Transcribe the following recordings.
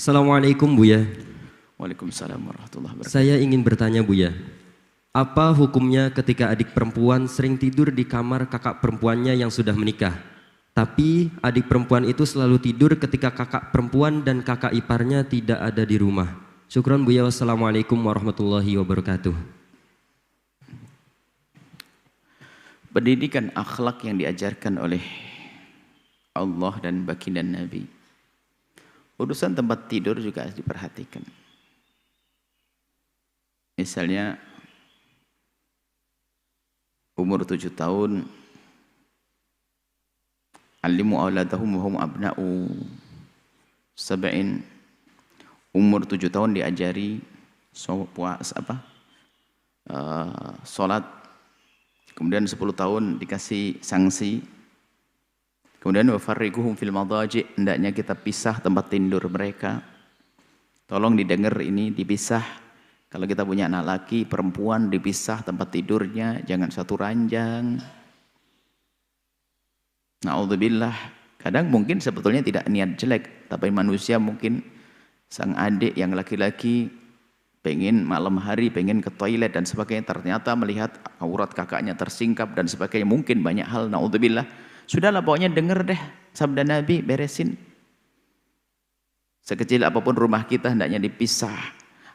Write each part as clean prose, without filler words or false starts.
Assalamualaikum Buya. Waalaikumsalam warahmatullahi wabarakatuh. Saya ingin bertanya Buya, apa hukumnya ketika adik perempuan sering tidur di kamar kakak perempuannya yang sudah menikah? Tapi adik perempuan itu selalu tidur ketika kakak perempuan dan kakak iparnya tidak ada di rumah. Syukron Buya, wassalamualaikum warahmatullahi wabarakatuh. Pendidikan akhlak yang diajarkan oleh Allah dan baginda Nabi, urusan tempat tidur juga harus diperhatikan. Misalnya umur 7 tahun, alimu auladahum wa hum abna'u sab'in. Umur 7 tahun diajari salat. Kemudian 10 tahun dikasih sanksi. Kemudian wafarriquhum fil madaji', hendaknya kita pisah tempat tidur mereka. Tolong didengar ini, dipisah. Kalau kita punya anak laki, perempuan, dipisah tempat tidurnya, jangan satu ranjang. Na'udzubillah. Kadang mungkin sebetulnya tidak niat jelek, tapi manusia mungkin sang adik yang laki-laki pengen malam hari, pengen ke toilet dan sebagainya, ternyata melihat aurat kakaknya tersingkap dan sebagainya, mungkin banyak hal, na'udzubillah. Sudahlah pokoknya denger deh sabda Nabi, beresin. Sekecil apapun rumah kita hendaknya dipisah.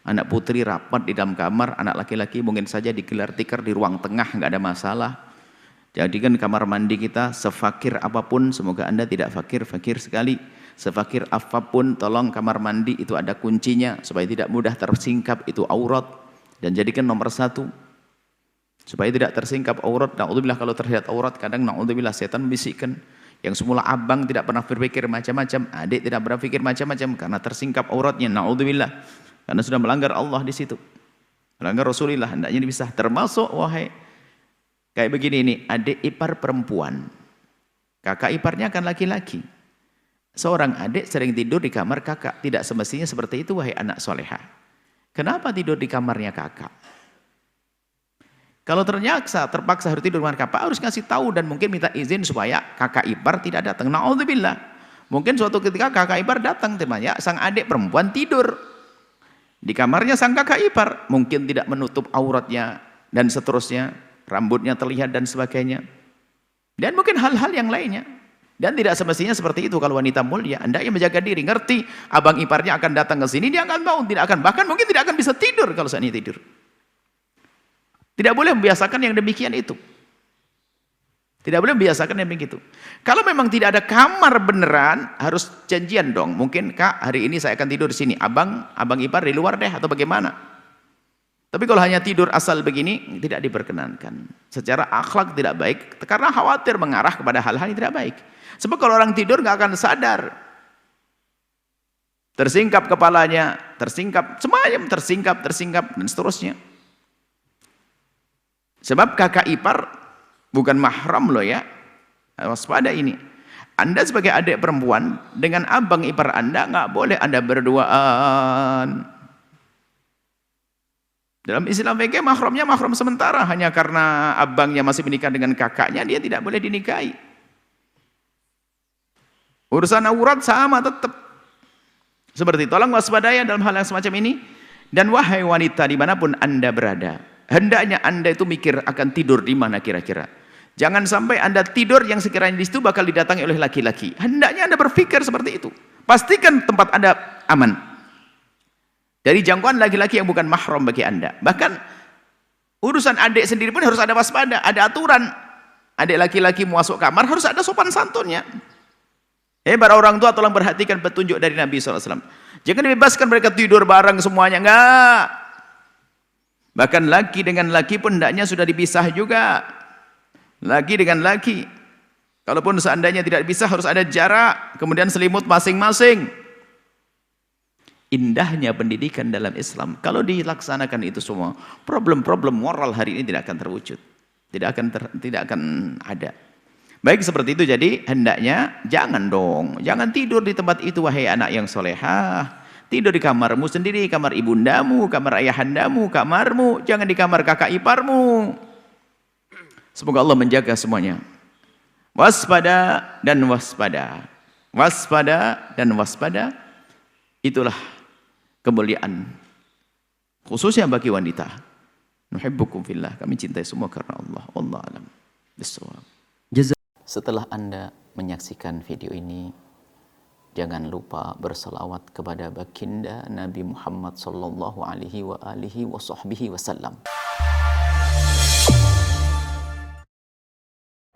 Anak putri rapat di dalam kamar, anak laki-laki mungkin saja digelar tikar di ruang tengah, nggak ada masalah. Jadikan kamar mandi kita sefakir apapun, semoga Anda tidak fakir sekali. Sefakir apapun, tolong kamar mandi itu ada kuncinya supaya tidak mudah tersingkap itu aurat, dan jadikan nomor 1 supaya tidak tersingkap aurat. Na'udzubillah, kalau terlihat aurat kadang na'udzubillah setan membisikkan. Yang semula abang tidak pernah berpikir macam-macam, adik tidak pernah berpikir macam-macam karena tersingkap auratnya, na'udzubillah, karena sudah melanggar Allah di situ, melanggar Rasulullah, hendaknya dipisah. Termasuk wahai kayak begini ini, adik ipar perempuan, kakak iparnya kan laki-laki. Seorang adik sering tidur di kamar kakak, tidak semestinya seperti itu wahai anak soleha. Kenapa tidur di kamarnya kakak? Kalau terpaksa harus tidur dengan kakak, harus ngasih tahu dan mungkin minta izin supaya kakak ipar tidak datang. Na'udzubillah. Mungkin suatu ketika kakak ipar datang, temannya sang adik perempuan tidur di kamarnya sang kakak ipar, mungkin tidak menutup auratnya dan seterusnya, rambutnya terlihat dan sebagainya. Dan mungkin hal-hal yang lainnya. Dan tidak semestinya seperti itu kalau wanita mulia. Hendaknya menjaga diri, ngerti abang iparnya akan datang ke sini, dia akan mau, tidak akan, bahkan mungkin tidak akan bisa tidur kalau saat ini tidur. Tidak boleh membiasakan yang demikian itu. Tidak boleh membiasakan yang begitu. Kalau memang tidak ada kamar beneran, harus janjian dong. Mungkin kak, hari ini saya akan tidur di sini. Abang ipar di luar deh atau bagaimana. Tapi kalau hanya tidur asal begini, tidak diperkenankan. Secara akhlak tidak baik, karena khawatir mengarah kepada hal-hal yang tidak baik. Sebab kalau orang tidur nggak akan sadar. Tersingkap kepalanya, tersingkap, semuanya tersingkap, dan seterusnya. Sebab kakak ipar bukan mahram loh ya. Waspada ini. Anda sebagai adik perempuan dengan abang ipar Anda nggak boleh Anda berduaan. Dalam Islam fikih mahramnya mahram sementara, hanya karena abangnya masih menikah dengan kakaknya dia tidak boleh dinikahi. Urusan aurat sama tetap. Seperti tolong waspadai dalam hal yang semacam ini. Dan wahai wanita dimanapun Anda berada, hendaknya Anda itu mikir akan tidur di mana kira-kira. Jangan sampai Anda tidur yang sekiranya di situ bakal didatangi oleh laki-laki. Hendaknya Anda berpikir seperti itu. Pastikan tempat Anda aman dari jangkauan laki-laki yang bukan mahram bagi Anda. Bahkan urusan adik sendiri pun harus ada waspada, ada aturan. Adik laki-laki mau masuk kamar harus ada sopan santunnya. Para orang tua tolong perhatikan petunjuk dari Nabi SAW. Jangan dibebaskan mereka tidur bareng semuanya, enggak. Bahkan laki dengan laki pun hendaknya sudah dipisah juga. Laki dengan laki. Kalaupun seandainya tidak dipisah harus ada jarak. Kemudian selimut masing-masing. Indahnya pendidikan dalam Islam. Kalau dilaksanakan itu semua, problem-problem moral hari ini tidak akan terwujud. Tidak akan ada. Baik seperti itu, jadi hendaknya jangan dong. Jangan tidur di tempat itu wahai anak yang solehah. Tidur di kamarmu sendiri, kamar ibundamu, kamar ayahandamu, kamarmu. Jangan di kamar kakak iparmu. Semoga Allah menjaga semuanya. Waspada dan waspada. Waspada dan waspada. Itulah kemuliaan khususnya bagi wanita. Nuhibbukum fillah, kami cintai semua karena Allah. Wallahu a'lam bissawab. Setelah Anda menyaksikan video ini, jangan lupa berselawat kepada baginda Nabi Muhammad sallallahu alaihi wa alihi wa sahbihi wasallam.